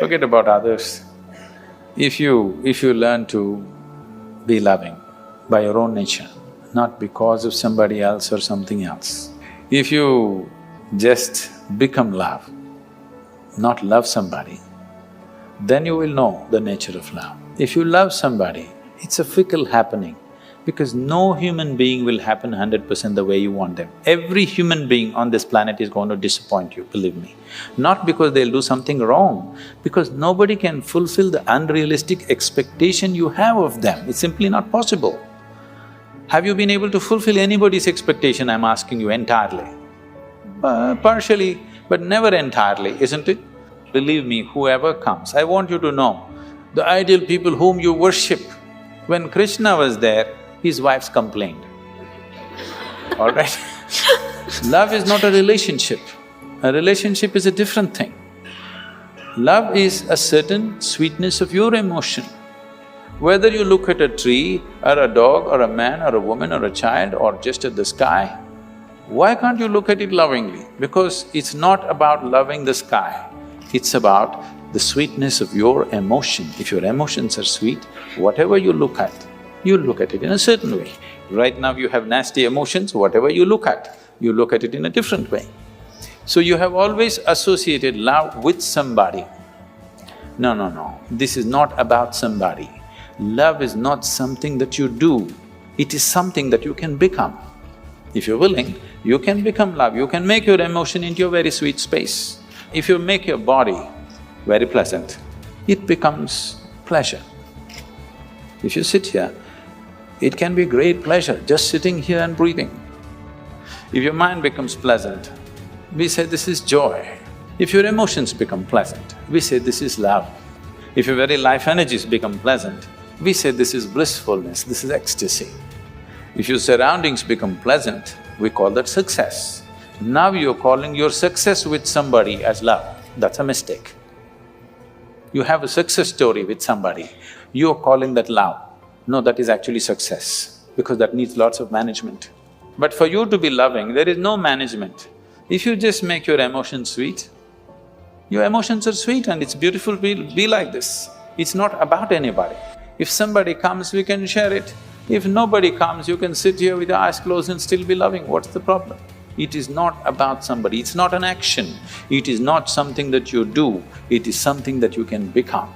Forget about others. If you learn to be loving by your own nature, not because of somebody else or something else, if you just become love, not love somebody, then you will know the nature of love. If you love somebody, it's a fickle happening, because no human being will happen 100% the way you want them. Every human being on this planet is going to disappoint you, believe me. Not because they'll do something wrong, because nobody can fulfill the unrealistic expectation you have of them. It's simply not possible. Have you been able to fulfill anybody's expectation, I'm asking you, entirely? Partially, but never entirely, isn't it? Believe me, whoever comes, I want you to know, the ideal people whom you worship, when Krishna was there, his wives complained, all right? Love is not a relationship. A relationship is a different thing. Love is a certain sweetness of your emotion. Whether you look at a tree, or a dog, or a man, or a woman, or a child, or just at the sky, why can't you look at it lovingly? Because it's not about loving the sky, it's about the sweetness of your emotion. If your emotions are sweet, whatever you look at it in a certain way. Right now you have nasty emotions, whatever you look at it in a different way. So you have always associated love with somebody. No, this is not about somebody. Love is not something that you do, it is something that you can become. If you're willing, you can become love, you can make your emotion into a very sweet space. If you make your body very pleasant, it becomes pleasure. If you sit here, it can be great pleasure just sitting here and breathing. If your mind becomes pleasant, we say this is joy. If your emotions become pleasant, we say this is love. If your very life energies become pleasant, we say this is blissfulness, this is ecstasy. If your surroundings become pleasant, we call that success. Now you're calling your success with somebody as love, that's a mistake. You have a success story with somebody, you're calling that love. No, that is actually success, because that needs lots of management. But for you to be loving, there is no management. If you just make your emotions sweet, your emotions are sweet and it's beautiful to be like this. It's not about anybody. If somebody comes, we can share it. If nobody comes, you can sit here with your eyes closed and still be loving, what's the problem? It is not about somebody, it's not an action, it is not something that you do, it is something that you can become.